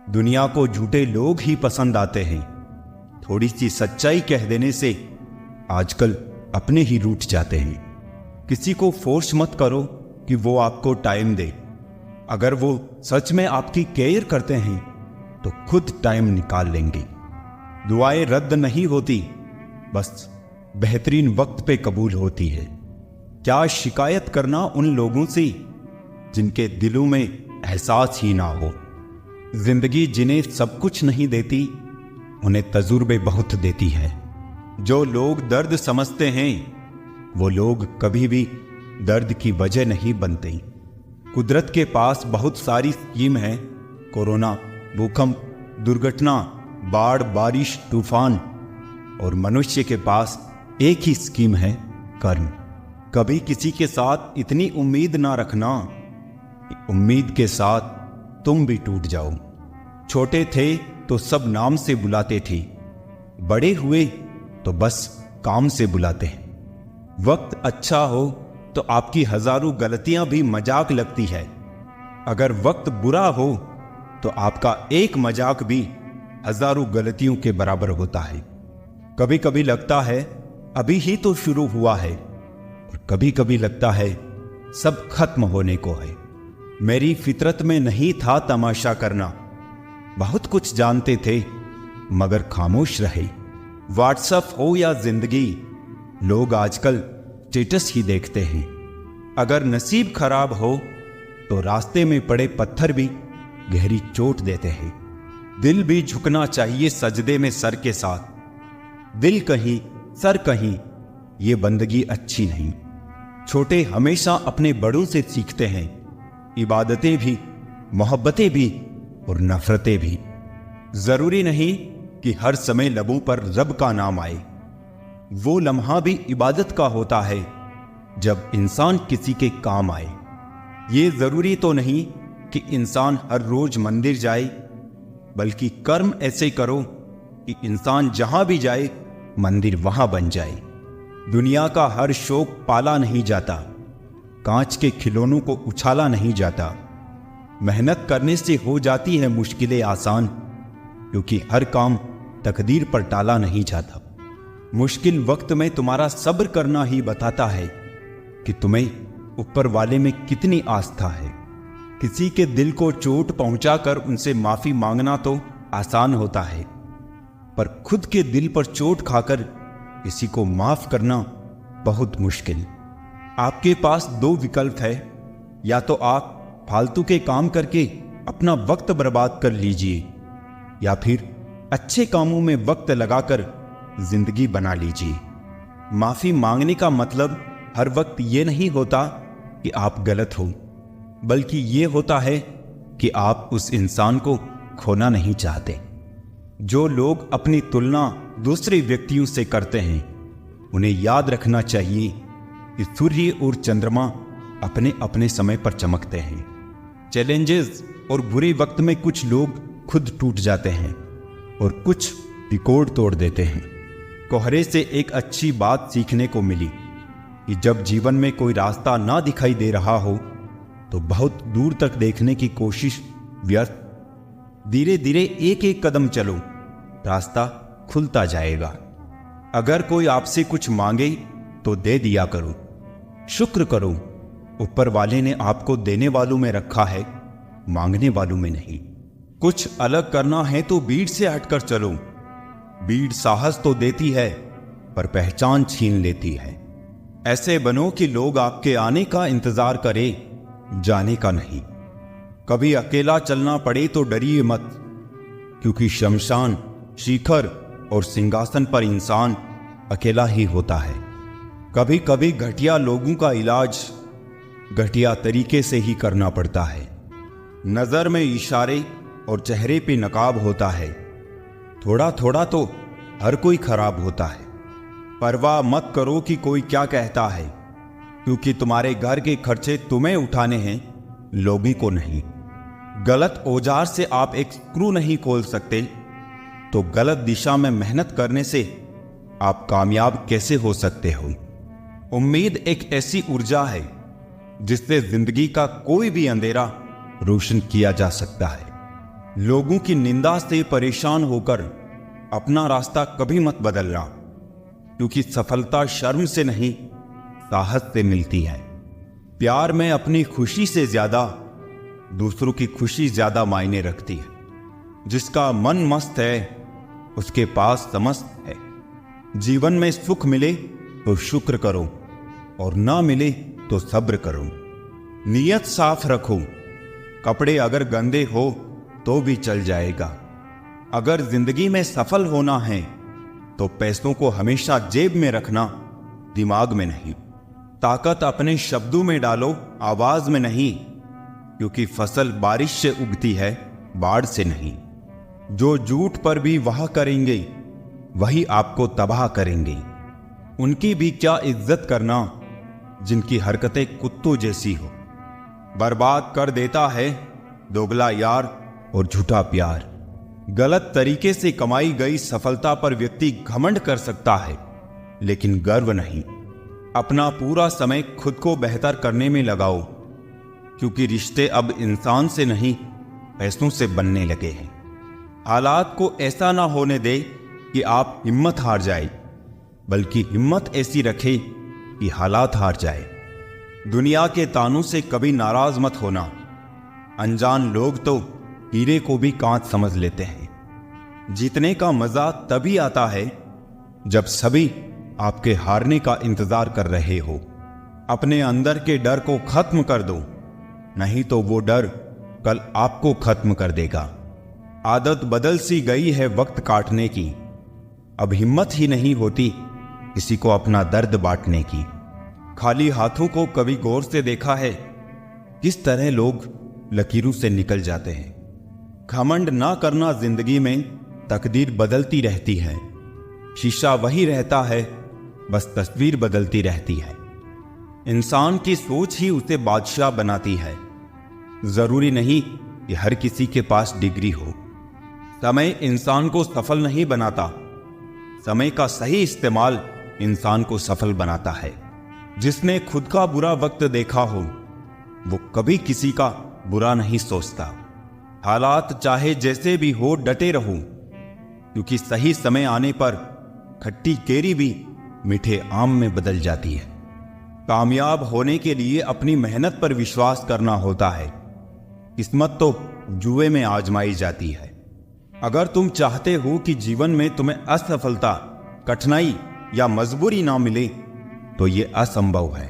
दुनिया को झूठे लोग ही पसंद आते हैं। थोड़ी सी सच्चाई कह देने से आजकल अपने ही रूठ जाते हैं। किसी को फोर्स मत करो कि वो आपको टाइम दे। अगर वो सच में आपकी केयर करते हैं तो खुद टाइम निकाल लेंगे। दुआएं रद्द नहीं होती, बस बेहतरीन वक्त पे कबूल होती है। क्या शिकायत करना उन लोगों से जिनके दिलों में एहसास ही ना हो। जिंदगी जिन्हें सब कुछ नहीं देती, उन्हें तजुर्बे बहुत देती है। जो लोग दर्द समझते हैं वो लोग कभी भी दर्द की वजह नहीं बनते। कुदरत के पास बहुत सारी स्कीम है। कोरोना, भूकंप, दुर्घटना, बाढ़, बारिश, तूफान, और मनुष्य के पास एक ही स्कीम है, कर्म। कभी किसी के साथ इतनी उम्मीद ना रखना कि उम्मीद के साथ तुम भी टूट जाओ। छोटे थे तो सब नाम से बुलाते थे, बड़े हुए तो बस काम से बुलाते हैं। वक्त अच्छा हो तो आपकी हजारों गलतियां भी मजाक लगती है। अगर वक्त बुरा हो तो आपका एक मजाक भी हजारों गलतियों के बराबर होता है। कभी कभी लगता है अभी ही तो शुरू हुआ है, और कभी कभी लगता है सब खत्म होने को है। मेरी फितरत में नहीं था तमाशा करना। बहुत कुछ जानते थे मगर खामोश रहे। व्हाट्सएप हो या जिंदगी, लोग आजकल स्टेटस ही देखते हैं। अगर नसीब खराब हो तो रास्ते में पड़े पत्थर भी गहरी चोट देते हैं। दिल भी झुकना चाहिए सजदे में सर के साथ। दिल कहीं सर कहीं, ये बंदगी अच्छी नहीं। छोटे हमेशा अपने बड़ों से सीखते हैं। इबादतें भी, मोहब्बतें भी और नफरतें भी। जरूरी नहीं कि हर समय लबों पर रब का नाम आए। वो लम्हा भी इबादत का होता है जब इंसान किसी के काम आए। ये जरूरी तो नहीं कि इंसान हर रोज मंदिर जाए, बल्कि कर्म ऐसे करो कि इंसान जहां भी जाए मंदिर वहां बन जाए। दुनिया का हर शौक पाला नहीं जाता, कांच के खिलौनों को उछाला नहीं जाता। मेहनत करने से हो जाती है मुश्किलें आसान, क्योंकि हर काम तकदीर पर टाला नहीं जाता। मुश्किल वक्त में तुम्हारा सब्र करना ही बताता है कि तुम्हें ऊपर वाले में कितनी आस्था है। किसी के दिल को चोट पहुंचाकर उनसे माफी मांगना तो आसान होता है, पर खुद के दिल पर चोट खाकर किसी को माफ करना बहुत मुश्किल। आपके पास दो विकल्प है, या तो आप फालतू के काम करके अपना वक्त बर्बाद कर लीजिए, या फिर अच्छे कामों में वक्त लगाकर जिंदगी बना लीजिए। माफी मांगने का मतलब हर वक्त ये नहीं होता कि आप गलत हो, बल्कि ये होता है कि आप उस इंसान को खोना नहीं चाहते। जो लोग अपनी तुलना दूसरे व्यक्तियों से करते हैं, उन्हें याद रखना चाहिए कि सूर्य और चंद्रमा अपने अपने समय पर चमकते हैं। चैलेंजेस और बुरे वक्त में कुछ लोग खुद टूट जाते हैं और कुछ रिकॉर्ड तोड़ देते हैं। कोहरे से एक अच्छी बात सीखने को मिली कि जब जीवन में कोई रास्ता ना दिखाई दे रहा हो तो बहुत दूर तक देखने की कोशिश व्यर्थ। धीरे धीरे एक एक कदम चलो, रास्ता खुलता जाएगा। अगर कोई आपसे कुछ मांगे तो दे दिया करो। शुक्र करो, ऊपर वाले ने आपको देने वालों में रखा है, मांगने वालों में नहीं। कुछ अलग करना है तो भीड़ से हटकर चलो। भीड़ साहस तो देती है पर पहचान छीन लेती है। ऐसे बनो कि लोग आपके आने का इंतजार करें, जाने का नहीं। कभी अकेला चलना पड़े तो डरिए मत, क्योंकि शमशान, शिखर और सिंहासन पर इंसान अकेला ही होता है। कभी कभी घटिया लोगों का इलाज घटिया तरीके से ही करना पड़ता है। नजर में इशारे और चेहरे पे नकाब होता है। थोड़ा थोड़ा तो हर कोई खराब होता है। परवाह मत करो कि कोई क्या कहता है, क्योंकि तुम्हारे घर के खर्चे तुम्हें उठाने हैं, लोगों को नहीं। गलत औजार से आप एक स्क्रू नहीं खोल सकते, तो गलत दिशा में मेहनत करने से आप कामयाब कैसे हो सकते हो। उम्मीद एक ऐसी ऊर्जा है जिससे जिंदगी का कोई भी अंधेरा रोशन किया जा सकता है। लोगों की निंदा से परेशान होकर अपना रास्ता कभी मत बदलना, क्योंकि सफलता शर्म से नहीं, साहस से मिलती है। प्यार में अपनी खुशी से ज्यादा दूसरों की खुशी ज्यादा मायने रखती है। जिसका मन मस्त है उसके पास समस्त है। जीवन में सुख मिले तो शुक्र करो और ना मिले तो सब्र करो। नीयत साफ रखो, कपड़े अगर गंदे हो तो भी चल जाएगा। अगर जिंदगी में सफल होना है तो पैसों को हमेशा जेब में रखना, दिमाग में नहीं। ताकत अपने शब्दों में डालो, आवाज में नहीं, क्योंकि फसल बारिश से उगती है, बाढ़ से नहीं। जो झूठ पर भी वाह करेंगे वही आपको तबाह करेंगे। उनकी भी क्या इज्जत करना जिनकी हरकतें कुत्तों जैसी हो। बर्बाद कर देता है दोगला यार और झूठा प्यार। गलत तरीके से कमाई गई सफलता पर व्यक्ति घमंड कर सकता है, लेकिन गर्व नहीं। अपना पूरा समय खुद को बेहतर करने में लगाओ, क्योंकि रिश्ते अब इंसान से नहीं, पैसों से बनने लगे हैं। हालात को ऐसा ना होने दे कि आप हिम्मत हार जाए, बल्कि हिम्मत ऐसी रखे कि हालात हार जाए। दुनिया के तानों से कभी नाराज मत होना। अनजान लोग तो हीरे को भी कांच समझ लेते हैं। जीतने का मजा तभी आता है जब सभी आपके हारने का इंतजार कर रहे हो। अपने अंदर के डर को खत्म कर दो, नहीं तो वो डर कल आपको खत्म कर देगा। आदत बदल सी गई है वक्त काटने की, अब हिम्मत ही नहीं होती किसी को अपना दर्द बांटने की। खाली हाथों को कभी गौर से देखा है किस तरह लोग लकीरों से निकल जाते हैं। घमंड ना करना, जिंदगी में तकदीर बदलती रहती है। शीशा वही रहता है, बस तस्वीर बदलती रहती है। इंसान की सोच ही उसे बादशाह बनाती है। जरूरी नहीं कि हर किसी के पास डिग्री हो। समय इंसान को सफल नहीं बनाता, समय का सही इस्तेमाल इंसान को सफल बनाता है। जिसने खुद का बुरा वक्त देखा हो वो कभी किसी का बुरा नहीं सोचता। हालात चाहे जैसे भी हो डटे रहो, क्योंकि सही समय आने पर खट्टी केरी भी मीठे आम में बदल जाती है। कामयाब होने के लिए अपनी मेहनत पर विश्वास करना होता है। किस्मत तो जुए में आजमाई जाती है। अगर तुम चाहते हो कि जीवन में तुम्हें असफलता, कठिनाई या मजबूरी ना मिले तो यह असंभव है।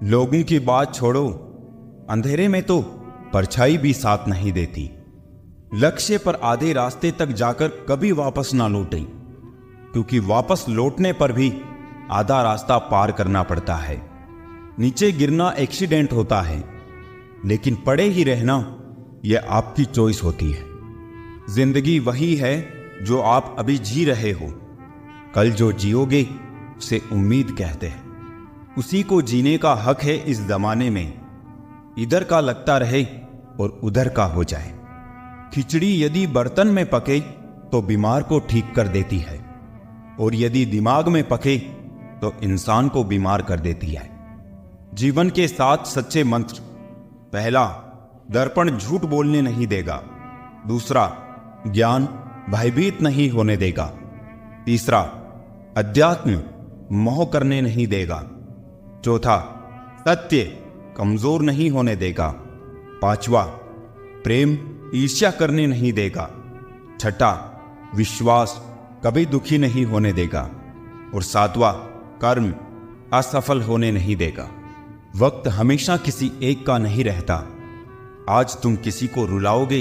लोगों की बात छोड़ो, अंधेरे में तो परछाई भी साथ नहीं देती। लक्ष्य पर आधे रास्ते तक जाकर कभी वापस ना लौटें, क्योंकि वापस लौटने पर भी आधा रास्ता पार करना पड़ता है। नीचे गिरना एक्सीडेंट होता है, लेकिन पड़े ही रहना यह आपकी चॉइस होती है। जिंदगी वही है जो आप अभी जी रहे हो। कल जो जियोगे उसे उम्मीद कहते हैं। उसी को जीने का हक है इस जमाने में। इधर का लगता रहे और उधर का हो जाए। खिचड़ी यदि बर्तन में पके तो बीमार को ठीक कर देती है, और यदि दिमाग में पके तो इंसान को बीमार कर देती है। जीवन के 7 सच्चे मंत्र। पहला, दर्पण झूठ बोलने नहीं देगा। दूसरा, ज्ञान भयभीत नहीं होने देगा। तीसरा, अध्यात्म मोह करने नहीं देगा। चौथा, सत्य कमजोर नहीं होने देगा। पांचवा, प्रेम ईर्ष्या करने नहीं देगा। छठा, विश्वास कभी दुखी नहीं होने देगा। और सातवां, कर्म असफल होने नहीं देगा। वक्त हमेशा किसी एक का नहीं रहता। आज तुम किसी को रुलाओगे,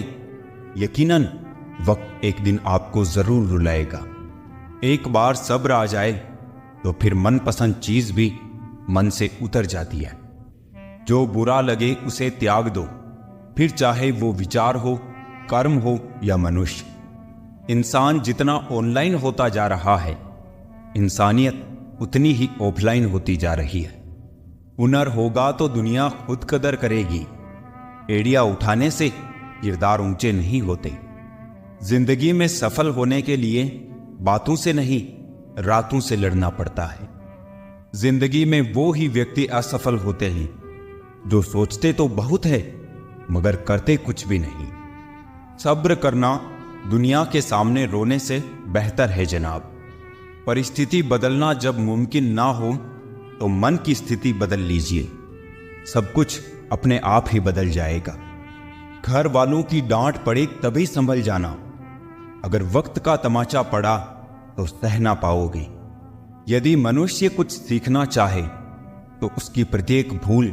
यकीनन वक्त एक दिन आपको जरूर रुलाएगा। एक बार सब्र आ जाए तो फिर मनपसंद चीज भी मन से उतर जाती है। जो बुरा लगे उसे त्याग दो, फिर चाहे वो विचार हो, कर्म हो या मनुष्य। इंसान जितना ऑनलाइन होता जा रहा है, इंसानियत उतनी ही ऑफलाइन होती जा रही है। हुनर होगा तो दुनिया खुद कदर करेगी। एड़िया उठाने से किरदार ऊंचे नहीं होते। जिंदगी में सफल होने के लिए बातों से नहीं, रातों से लड़ना पड़ता है। जिंदगी में वो ही व्यक्ति असफल होते हैं जो सोचते तो बहुत है मगर करते कुछ भी नहीं। सब्र करना दुनिया के सामने रोने से बेहतर है जनाब। परिस्थिति बदलना जब मुमकिन ना हो तो मन की स्थिति बदल लीजिए, सब कुछ अपने आप ही बदल जाएगा। घर वालों की डांट पड़े तभी संभल जाना, अगर वक्त का तमाचा पड़ा तो सह ना पाओगे। यदि मनुष्य कुछ सीखना चाहे तो उसकी प्रत्येक भूल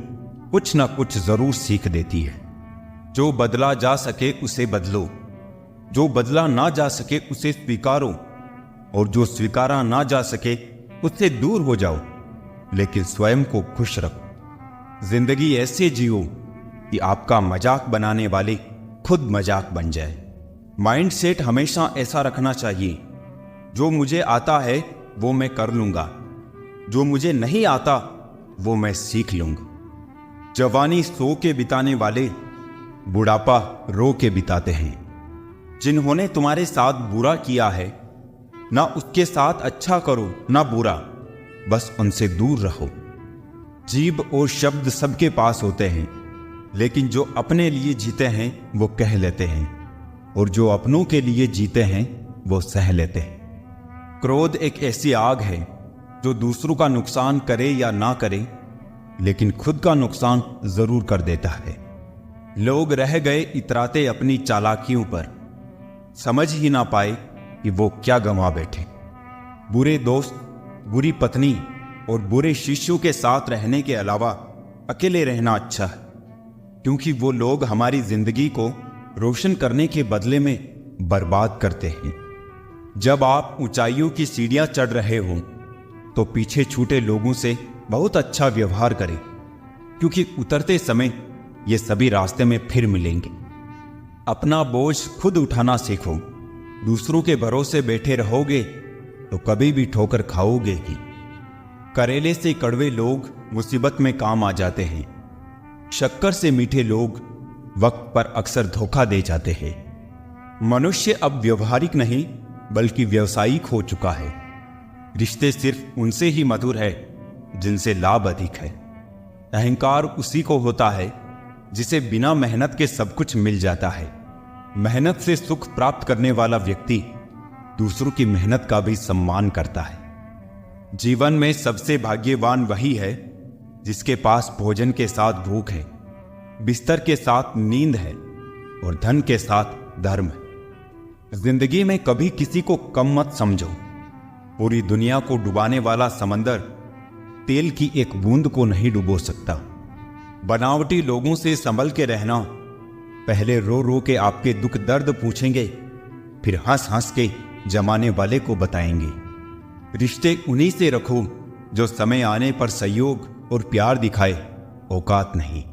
कुछ ना कुछ जरूर सीख देती है। जो बदला जा सके उसे बदलो, जो बदला ना जा सके उसे स्वीकारो, और जो स्वीकारा ना जा सके उससे दूर हो जाओ, लेकिन स्वयं को खुश रखो। जिंदगी ऐसे जियो कि आपका मजाक बनाने वाले खुद मजाक बन जाए। माइंड सेट हमेशा ऐसा रखना चाहिए, जो मुझे आता है वो मैं कर लूंगा, जो मुझे नहीं आता वो मैं सीख लूंगा। जवानी सो के बिताने वाले बुढ़ापा रो के बिताते हैं। जिन्होंने तुम्हारे साथ बुरा किया है, ना उसके साथ अच्छा करो ना बुरा, बस उनसे दूर रहो। जीभ और शब्द सबके पास होते हैं, लेकिन जो अपने लिए जीते हैं वो कह लेते हैं, और जो अपनों के लिए जीते हैं वो सह लेते हैं। क्रोध एक ऐसी आग है जो दूसरों का नुकसान करे या ना करे, लेकिन खुद का नुकसान जरूर कर देता है। लोग रह गए इतराते अपनी चालाकियों पर, समझ ही ना पाए कि वो क्या गंवा बैठे। बुरे दोस्त, बुरी पत्नी और बुरे शिष्यों के साथ रहने के अलावा अकेले रहना अच्छा है, क्योंकि वो लोग हमारी जिंदगी को रोशन करने के बदले में बर्बाद करते हैं। जब आप ऊंचाइयों की सीढ़ियां चढ़ रहे हो तो पीछे छूटे लोगों से बहुत अच्छा व्यवहार करें, क्योंकि उतरते समय ये सभी रास्ते में फिर मिलेंगे। अपना बोझ खुद उठाना सीखो। दूसरों के भरोसे बैठे रहोगे तो कभी भी ठोकर खाओगे ही। करेले से कड़वे लोग मुसीबत में काम आ जाते हैं। शक्कर से मीठे लोग वक्त पर अक्सर धोखा दे जाते हैं। मनुष्य अब व्यवहारिक नहीं बल्कि व्यावसायिक हो चुका है। रिश्ते सिर्फ उनसे ही मधुर है जिनसे लाभ अधिक है। अहंकार उसी को होता है जिसे बिना मेहनत के सब कुछ मिल जाता है। मेहनत से सुख प्राप्त करने वाला व्यक्ति दूसरों की मेहनत का भी सम्मान करता है। जीवन में सबसे भाग्यवान वही है जिसके पास भोजन के साथ भूख है, बिस्तर के साथ नींद है और धन के साथ धर्म है। जिंदगी में कभी किसी को कम मत समझो। पूरी दुनिया को डुबाने वाला समंदर तेल की एक बूंद को नहीं डुबो सकता। बनावटी लोगों से संभल के रहना। पहले रो रो के आपके दुख दर्द पूछेंगे, फिर हंस हंस के जमाने वाले को बताएंगे। रिश्ते उन्हीं से रखो जो समय आने पर सहयोग और प्यार दिखाए, औकात नहीं।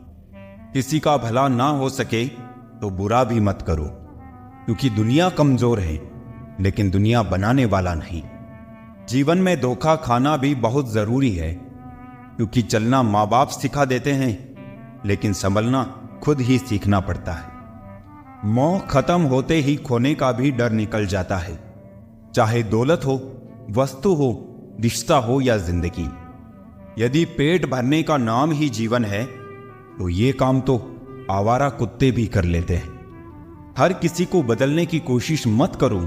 किसी का भला ना हो सके तो बुरा भी मत करो, क्योंकि दुनिया कमजोर है लेकिन दुनिया बनाने वाला नहीं। जीवन में धोखा खाना भी बहुत जरूरी है, क्योंकि चलना माँ बाप सिखा देते हैं लेकिन संभलना खुद ही सीखना पड़ता है। मोह खत्म होते ही खोने का भी डर निकल जाता है, चाहे दौलत हो, वस्तु हो, रिश्ता हो या जिंदगी। यदि पेट भरने का नाम ही जीवन है तो ये काम तो आवारा कुत्ते भी कर लेते हैं। हर किसी को बदलने की कोशिश मत करो।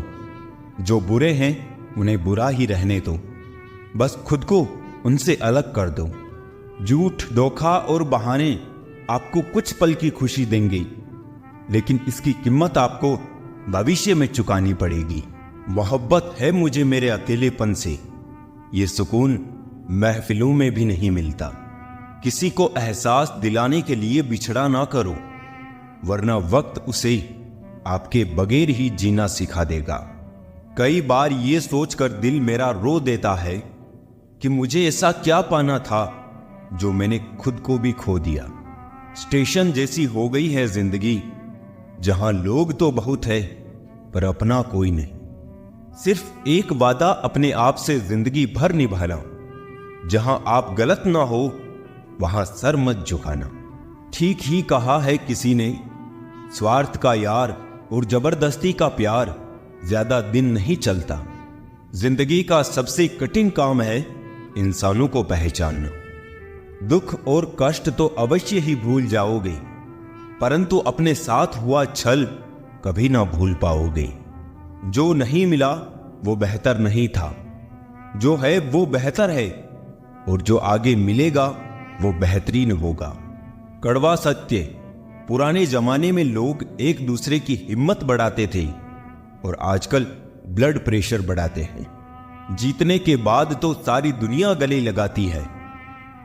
जो बुरे हैं उन्हें बुरा ही रहने दो, बस खुद को उनसे अलग कर दो। झूठ, धोखा और बहाने आपको कुछ पल की खुशी देंगे, लेकिन इसकी कीमत आपको भविष्य में चुकानी पड़ेगी। मोहब्बत है मुझे मेरे अकेलेपन से, ये सुकून महफिलों में भी नहीं मिलता। किसी को एहसास दिलाने के लिए बिछड़ा ना करो, वरना वक्त उसे आपके बगैर ही जीना सिखा देगा। कई बार ये सोचकर दिल मेरा रो देता है कि मुझे ऐसा क्या पाना था जो मैंने खुद को भी खो दिया। स्टेशन जैसी हो गई है जिंदगी, जहां लोग तो बहुत है पर अपना कोई नहीं। सिर्फ एक वादा अपने आप से जिंदगी भर निभाना, जहां आप गलत ना हो वहां सर मत झुकाना। ठीक ही कहा है किसी ने, स्वार्थ का यार और जबरदस्ती का प्यार ज्यादा दिन नहीं चलता। जिंदगी का सबसे कठिन काम है इंसानों को पहचानना। दुख और कष्ट तो अवश्य ही भूल जाओगे, परंतु अपने साथ हुआ छल कभी ना भूल पाओगे। जो नहीं मिला वो बेहतर नहीं था, जो है वो बेहतर है, और जो आगे मिलेगा वो बेहतरीन होगा। कड़वा सत्य, पुराने जमाने में लोग एक दूसरे की हिम्मत बढ़ाते थे और आजकल ब्लड प्रेशर बढ़ाते हैं। जीतने के बाद तो सारी दुनिया गले लगाती है,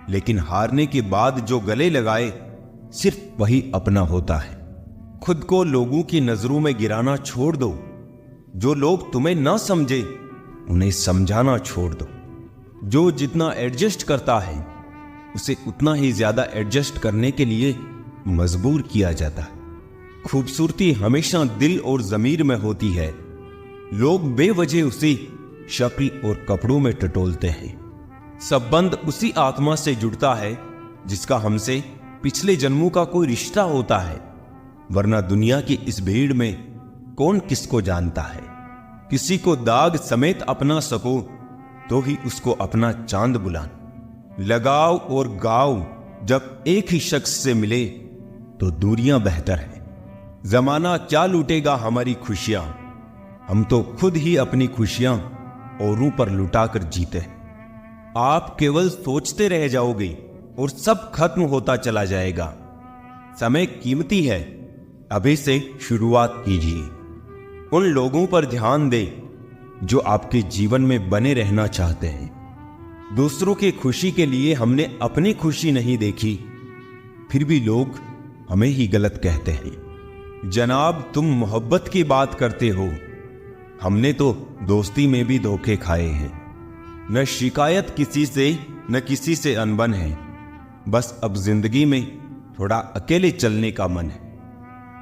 लेकिन हारने के बाद जो गले लगाए सिर्फ वही अपना होता है। खुद को लोगों की नजरों में गिराना छोड़ दो। जो लोग तुम्हें ना समझे उन्हें समझाना छोड़ दो। जो जितना एडजस्ट करता है उसे उतना ही ज्यादा एडजस्ट करने के लिए मजबूर किया जाता है। खूबसूरती हमेशा दिल और जमीर में होती है। लोग बेवजह उसी शक्ल और कपड़ों में टटोलते हैं। संबंध उसी आत्मा से जुड़ता है जिसका हमसे पिछले जन्मों का कोई रिश्ता होता है, वरना दुनिया की इस भीड़ में कौन किसको जानता है। किसी को दाग समेत अपना सको तो ही उसको अपना चांद बुलाना। लगाव और गाव जब एक ही शख्स से मिले तो दूरियां बेहतर है। जमाना क्या लूटेगा हमारी खुशियां, हम तो खुद ही अपनी खुशियां औरों पर लुटाकर जीते हैं। आप केवल सोचते रह जाओगे और सब खत्म होता चला जाएगा। समय कीमती है, अभी से शुरुआत कीजिए। उन लोगों पर ध्यान दें जो आपके जीवन में बने रहना चाहते हैं। दूसरों की खुशी के लिए हमने अपनी खुशी नहीं देखी, फिर भी लोग हमें ही गलत कहते हैं। जनाब, तुम मोहब्बत की बात करते हो, हमने तो दोस्ती में भी धोखे खाए हैं। न शिकायत किसी से, न किसी से अनबन है, बस अब जिंदगी में थोड़ा अकेले चलने का मन है।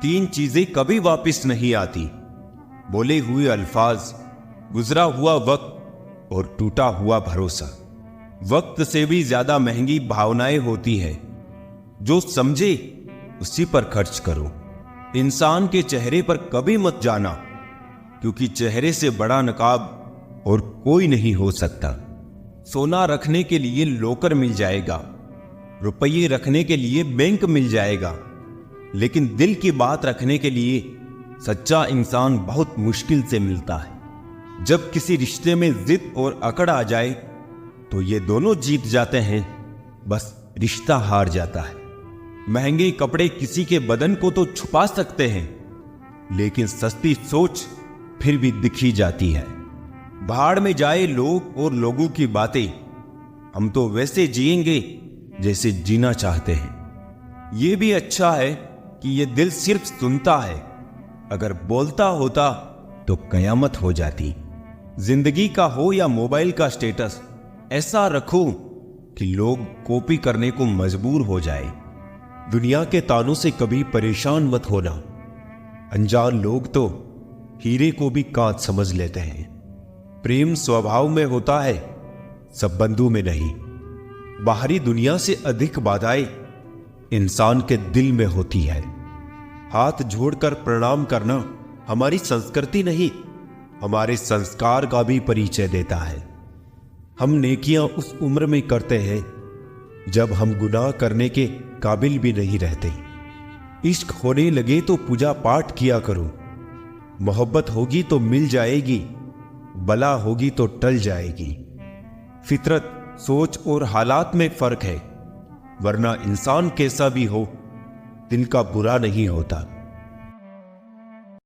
3 चीजें कभी वापस नहीं आती: बोले हुए अल्फाज, गुजरा हुआ वक्त और टूटा हुआ भरोसा। वक्त से भी ज्यादा महंगी भावनाएं होती है। जो समझे उसी पर खर्च करो। इंसान के चेहरे पर कभी मत जाना, क्योंकि चेहरे से बड़ा नकाब और कोई नहीं हो सकता। सोना रखने के लिए लॉकर मिल जाएगा, रुपये रखने के लिए बैंक मिल जाएगा, लेकिन दिल की बात रखने के लिए सच्चा इंसान बहुत मुश्किल से मिलता है। जब किसी रिश्ते में जिद और अकड़ आ जाए तो ये दोनों जीत जाते हैं, बस रिश्ता हार जाता है। महंगे कपड़े किसी के बदन को तो छुपा सकते हैं, लेकिन सस्ती सोच फिर भी दिखी जाती है। भाड़ में जाए लोग और लोगों की बातें, हम तो वैसे जिएंगे जैसे जीना चाहते हैं। ये भी अच्छा है कि ये दिल सिर्फ सुनता है, अगर बोलता होता तो कयामत हो जाती। जिंदगी का हो या मोबाइल का स्टेटस, ऐसा रखो कि लोग कॉपी करने को मजबूर हो जाए। दुनिया के तानों से कभी परेशान मत होना। अनजान लोग तो हीरे को भी कांच समझ लेते हैं। प्रेम स्वभाव में होता है, संबंधों में नहीं। बाहरी दुनिया से अधिक बाधाएं इंसान के दिल में होती है। हाथ जोड़कर प्रणाम करना हमारी संस्कृति नहीं, हमारे संस्कार का भी परिचय देता है। हम नेकियां उस उम्र में करते हैं जब हम गुनाह करने के काबिल भी नहीं रहते। इश्क होने लगे तो पूजा पाठ किया करो। मोहब्बत होगी तो मिल जाएगी, बला होगी तो टल जाएगी। फितरत, सोच और हालात में फर्क है, वरना इंसान कैसा भी हो दिल का बुरा नहीं होता।